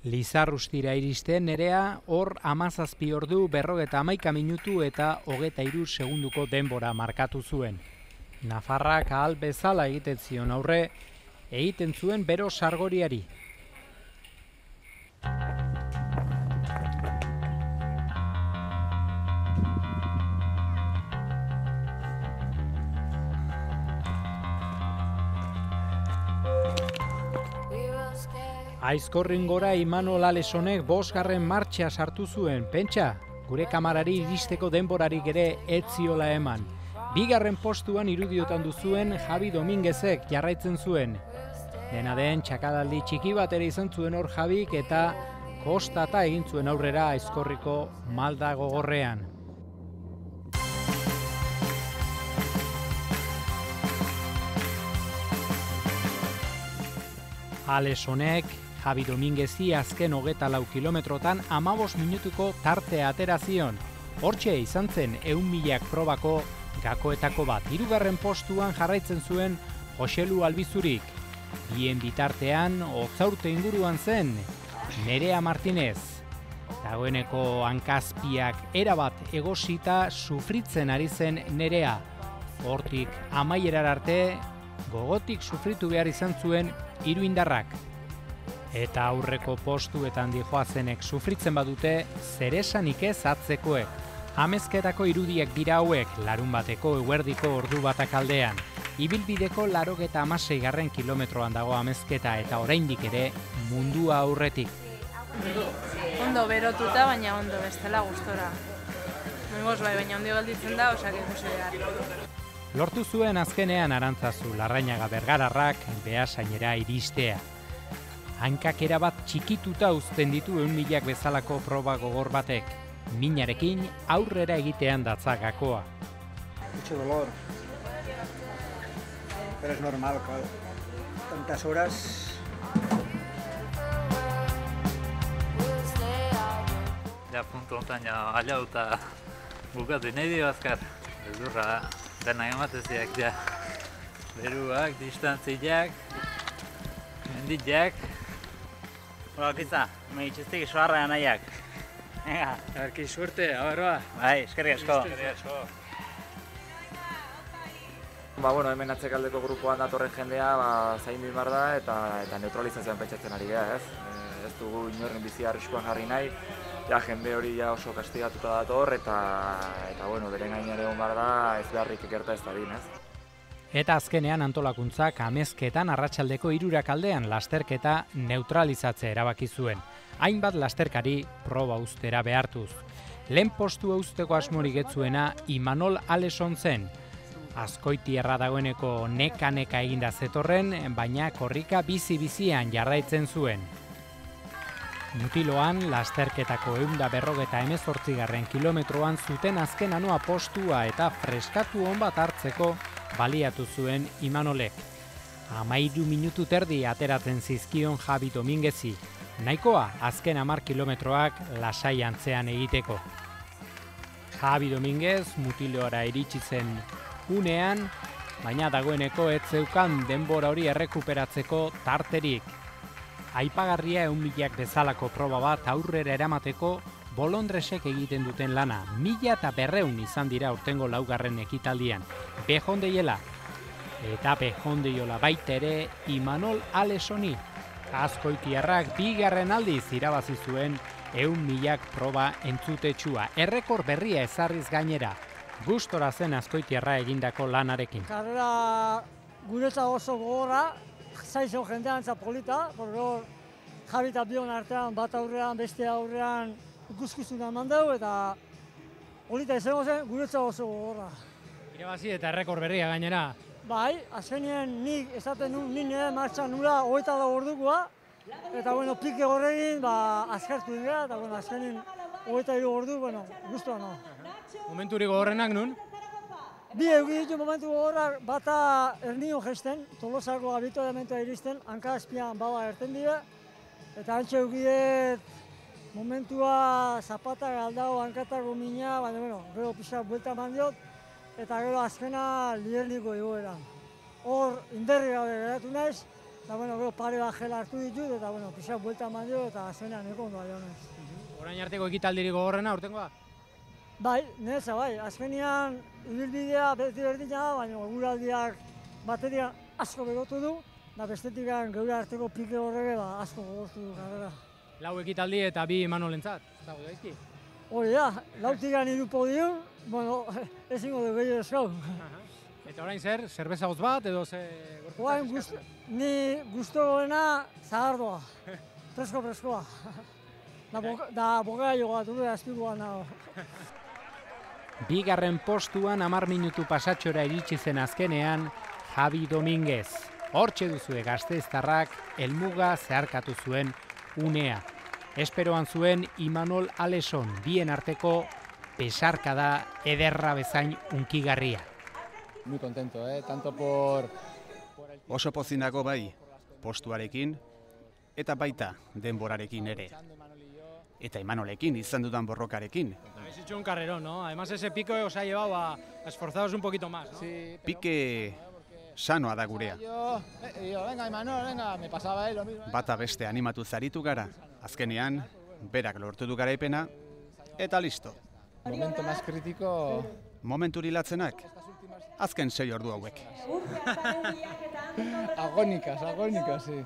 Lizarrustira iristen Nerea hor 17 ordu 51 minutu eta 23 segunduko denbora markatu zuen. Nafarrak ahal bezala egiten zion aurre, egiten zuen bero Sargoriari. Aizkorrin gora Imanol Alesonek 5. martxa sartu zuen. Pentsa, gure kamarari iristeko denborarik ere ez ziola eman. 2. postuan irudiotan duzuen Javi Dominguezek jarraitzen zuen. Dena den txakadaldi txiki bat ere izan zuen hor Javik eta kostata egin zuen aurrera Aizkorriko malda gogorrean. Alesonek Javi Dominguezi azken 24 kilometrotan 15 minutuko tartea atera zion. Hortxe izan zen 100.000 probako gakoetako bat. 2. postuan jarraitzen zuen Joselu Albizurik. Bien bitartean Otzaurte inguruan zen Nerea Martinez. Dagoeneko hankazpiak erabat egosita sufritzen ari zen Nerea. Hortik amaierar arte gogotik sufritu behar izan zuen iruindarrak. Eta aurreko postuetan dijoazenek sufritzen badute, zer esanik ez atzekoek. Amezketako irudiak dira hauek, larunbateko eguerdiko ordu batak aldean. Ibilbideko 86. kilometroan dago Amezketa eta oraindik ere mundua aurretik. Ondo berotuta, baina ondo bestela gustora. Nengoz bai, baina ondo gelditzen da, osak ikusi behar. Lortu zuen azkenean Arantzazu Larrañaga Bergararrak Beasainera iristea. Hankak erabat txikituta uzten ditu 100.000 bezalako proba gogor batek. Minarekin aurrera egitean datza gakoa. Mucho dolor. Pero es normal, claro. Tantas horas. Ja puntu hontan ja alauta bukatu nahi dio azkar. Beldurra dena emateziak ja. Beruak, distantziak, mendiak. Hola, Kiza, me itxestik isoarra nahiak. Venga. Erki suerte, abarroa. Bai, eskerrik asko. Bueno, hemen atzekaldeko grupoan datorren jendea zaindu behar da eta neutralizazioan pentsatzen ari gara, ez? Ez dugu inorren bizi arriskuan jarri nahi, ja jende hori ja oso kastigatuta dator eta beren gainean egon behar da ez beharrik gerta ez dadin, ez? Eta azkenean antolakuntzak Amezketan arratsaldeko 3 aldean lasterketa neutralizatzea erabaki zuen. Hainbat lasterkari proba uztera behartuz. Lehen postua uzteko asmorik ez zuena Imanol Aleson zen. Azkoitierra dagoeneko neka eginda zetorren, baina korrika bizi-bizian jarraitzen zuen. Mutiloan, lasterketako 148. kilometroan zuten azken anoa postua eta freskatu on bat hartzeko baliatu zuen Imanolek. 13 minutu terdi ateratzen zizkion Javi Dominguezi. Nahikoa azken 10 kilometroak lasai antzean egiteko. Javi Dominguez mutiloara iritsi zen unean, baina dagoeneko ez zeukan denbora hori errekuperatzeko tarterik. Aipagarria 100.000 bezalako proba bat aurrera eramateko bolondresek egiten duten lana. 1.200 izan dira urtengo 4. ekitaldian. Behondeiela. Eta behondeiola baita ere Imanol Alesoni. Azkoitiarrak 2. aldiz irabazi zuen 100.000 proba entzutetsua. Errekor berria ezarriz gainera. Gustora zen Azkoitiarra egindako lanarekin. Karrera guretza oso gogorra, zaizo jendean polita, Javi eta bion artean bat aurrean, beste aurrean ikuskizuna eman dugu eta polita izango zen guretza oso gogorra. Irabazi eta errekor berria gainera. Bai, azkenien nik esaten nu, nik nire martxan nula 24 ordukoa, eta pike horregin azkartu dira, eta azkenien 23 ordu, guztua no. Momenturik gogorrenak nun? Bi eugi ditu momentu gogorrak, bata ernio gesten, Tolosako habituamentoa iristen, hanka azpian bala erten dira, eta antxe eugidet momentua zapata galdao hankatako mina, baina gero pixak buelta eman diot, eta gero azkena lierniko egoera. Hor inderri gabe geratu naiz, eta bueno, gero pare bat gel hartu ditut, eta bueno, pixak buelta eman dio, eta azkenean eko ondo aionez. Orain arteko ekitaldirik gogorrena urtengoa? Bai, nireza, bai, azkenean ibilbidea beti berdina da, baina eguraldiak bateria asko begotu du, eta bestetik geure arteko pike horrege asko gogortu du karrera. Lau ekitaldi eta 2 Imanolentzat, ez dago daizki? Hori da, lautikan 3 podium, bueno, ezingo du gehiago eskau. Eta orain zer, zerbeza hotz bat edo ze gorputzak Orain eskatzen? ni gustoena zahardoa, preskoa. Da bogaio bat, ure azpikoan nago. 2. postuan 10 minutu pasatxora iritsi zen azkenean Javi Dominguez. Hortxe duzue gasteiztarrak helmuga zeharkatu zuen unea. Esperoan zuen Imanol Aleson, bien arteko pesarkada ederra bezain unkigarria. Muy contento, tanto por... Oso pozinago bai, postuarekin eta baita denborarekin ere. Eta Imanolekin izan dudan borrokarekin. Habéis hecho un carrerón, ¿no? Además ese pico os ha llevado a esforzaros un poquito más, ¿no? Sí, Pike sanoa da gurea. Yo, venga, Imanol, venga, me pasaba lo mismo. Bata beste animatu zaritu gara, azkenean, berak lortu du garaipena, eta listo. Momento más crítico... Momentu latzenak, azken 6 ordu hauek. Agónicas, sí.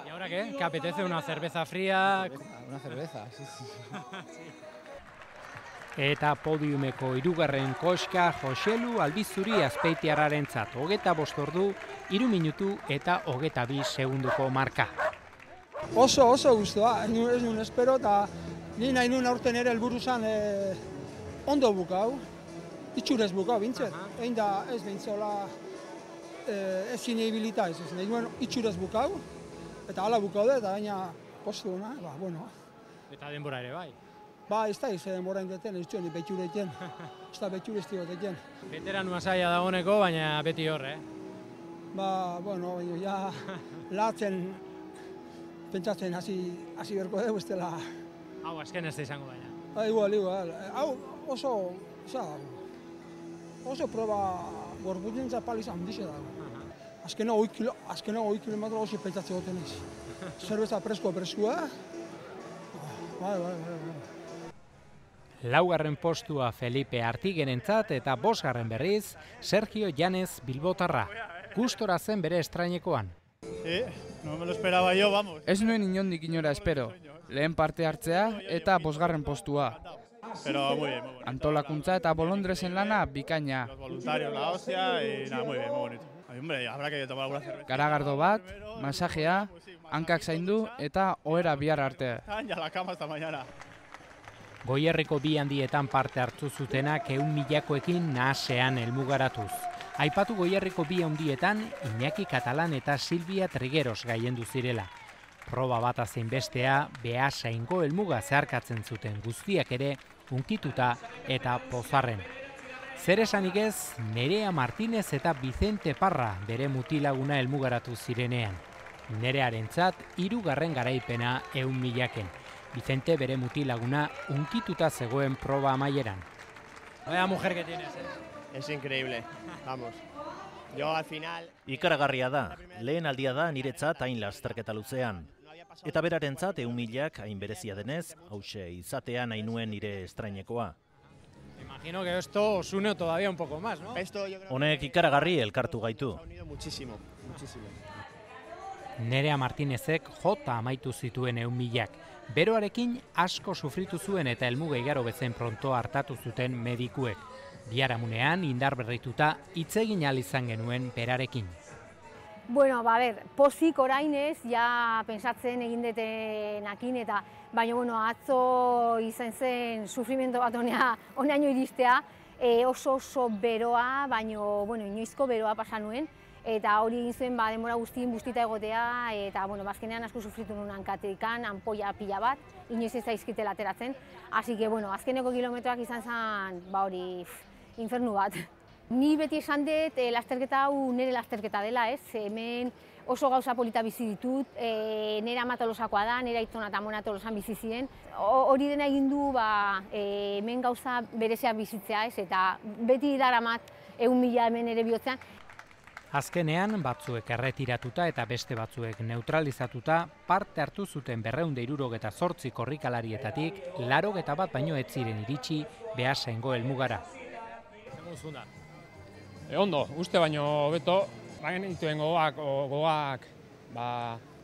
¿Y ahora qué? ¿Qué apetece? ¿Una cerveza fría? Una cerveza, sí. Eta podiumeko 3. koska Joselu Albizuri azpeitiarrarentzat 25 ordu, 3 minutu eta 22 segunduko marka. Oso guztua, ez nuen espero, eta ni nahi nuen aurten ere helburu zan ondo bukau, itxurez bukau bintzet. Egin da ez bintzola ez zine ibilita ez, nahi nuen itxurez bukau, eta hala bukau da, eta gaina postu hona, bueno. Eta denbora ere bai. Ez da denbora indeten, ez zuen betxure iten, ez da betxure ez dioten. Veteranua zaila dagoeneko, baina beti hor, Bueno, ja latzen pentsatzen hasi berko dugu, ez dela... Hau, azken ez da izango baina. Igual. Hau oso proba gorputzen zapal izan dixe dago. Azkena 8 kilometro oso pentsatzen goten ez. Zerbeza preskua. Bai. 4. postua Felipe Artigenentzat eta 5. berriz Sergio Janez Bilbotarra. Gustora zen bere estrainekoan. No me lo esperaba yo, vamos. Ez nuen inondik inora espero. Lehen parte hartzea eta 5. postua. Pero muy bien, muy bonito. Antolakuntza eta bolondresen lana bikaina. Los voluntarios, la hostia y nada, muy bien, muy bonito. Hombre, habrá que tomar alguna cerveza. Garagardo bat, masajea, hankak zaindu eta ohera bihar arte. Ya la cama hasta mañana. Goierriko 2 handietan parte hartu zutenak 100.000koekin nahasean helmugaratuz. Aipatu Goierriko 2 handietan Iñaki Katalan eta Silvia Trigueros gaiendu zirela. Proba bat zein bestea Beasaingo helmuga zeharkatzen zuten guztiak ere unkituta eta pozarren. Zer esanik ez, Nerea Martinez eta Vicente Parra bere mutilaguna helmugaratu zirenean. Nerearentzat 3. garaipena 100.000-en. Vicente bere mutilaguna unkituta zegoen proba amaieran. Vaya mujer que tienes, Es increíble, vamos. Yo al final... Ikaragarria da, lehen aldia da niretzat hain lasterketa luzean. Eta berarentzat 100.000ak hain berezia denez, hauxe izatea nahi nuen nire estrainekoa. Imagino que esto os une todavía un poco más, ¿no? Honek ikaragarri elkartu gaitu. Muchísimo. Nerea Martinezek jota amaitu zituen 100.000ak. Beroarekin asko sufritu zuen eta helmuga igaro bezen pronto hartatu zuten medikuek. Biharamunean indar berrituta hitz egin ahal izan genuen berarekin. Bueno, pozik orainez, ja pensatzen egin detenakin eta baina atzo izan zen sufrimento bat honaino iristea, oso beroa, baina inoizko beroa pasa nuen, eta hori egin zen denbora guztien bustita egotea, eta azkenean asko sufritu nuen hankatikan, anpoia pila bat, inoiz ez zaizkitela ateratzen, hasi que azkeneko kilometroak izan zen hori infernu bat. Ni beti esan dut lasterketa hau nire lasterketa dela, hemen oso gauza polita bizi ditut, nire ama Tolosakoa da, nire aitona eta amona Tolosan bizi ziren. Hori dena egin du hemen gauza bereziak bizitzea, eta beti daramat 100.000 hemen ere bihotzean. Azkenean, batzuek erretiratuta eta beste batzuek neutralizatuta, parte hartu zuten 268 korrikalarietatik 81 baino ez ziren iritsi Beasaingo helmugara. Ondo, uste baino hobeto, baina dituen gogoak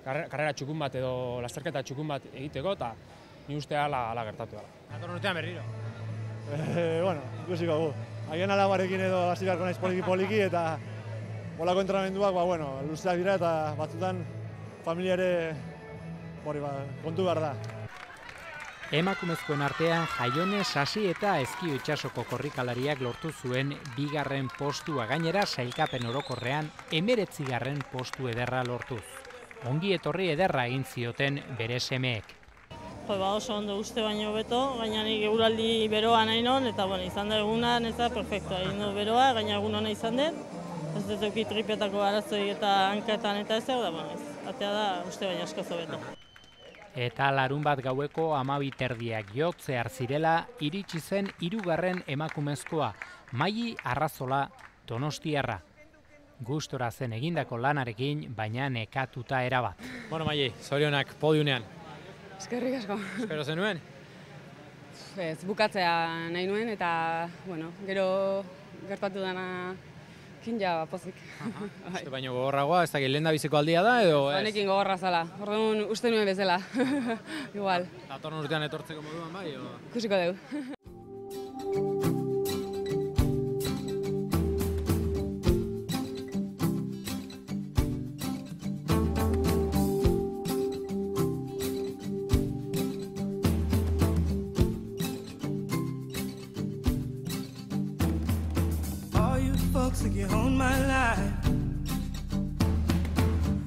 karrera txukun bat edo lasterketa txukun bat egiteko, eta ni uste ala gertatu dela. Datorren urtean berriro. Bueno, ikusiko gu. Haien alabarekin edo hasi beharko naiz poliki eta bolako entrenamenduak, luzeak dira eta batzutan familia ere kontu behar da. Emakumezkoen artean Jaione Sasi eta Ezkio Itsasoko korrikalariak lortu zuen 2. postua, gainera sailkapen orokorrean 19. postu ederra lortuz. Ongi etorri ederra egin zioten bere semeek. Oso ondo uste baino beto, gaina nik eguraldi beroa nahi non, eta izan da eguna neza perfectoa egin du beroa, gaina egun hona izan dut. Ez dut euki tripetako arazoi eta hanketan eta ez da, atea da uste baina asko zobeto. Eta larun bat gaueko 12:30 jotzear zirela, iritsi zen 3. emakumezkoa, Maili Arrazola Donostiarra. Gustora zen egindako lanarekin, baina nekatuta erabat. Maili, zorionak podiunean. Eskerrik asko. Espero zenuen? Ez, bukatzea nahi nuen eta, gero gertatu dena ja pozik. Uste baino gogorragoa, ez dakit lehendabiziko aldia da edo ez? Honekin gogorra zala, orduan uste nuen bezala. Igual. Datorren urtean etortzeko moduan bai? Ikusiko dugu. Like you own my life.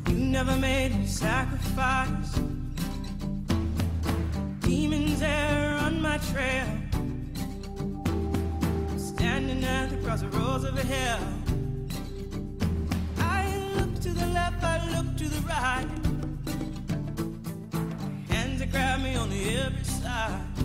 You never made any sacrifice. Demons there on my trail, standing at the crossroads of hell. I look to the left, I look to the right. Hands that grab me on the every side.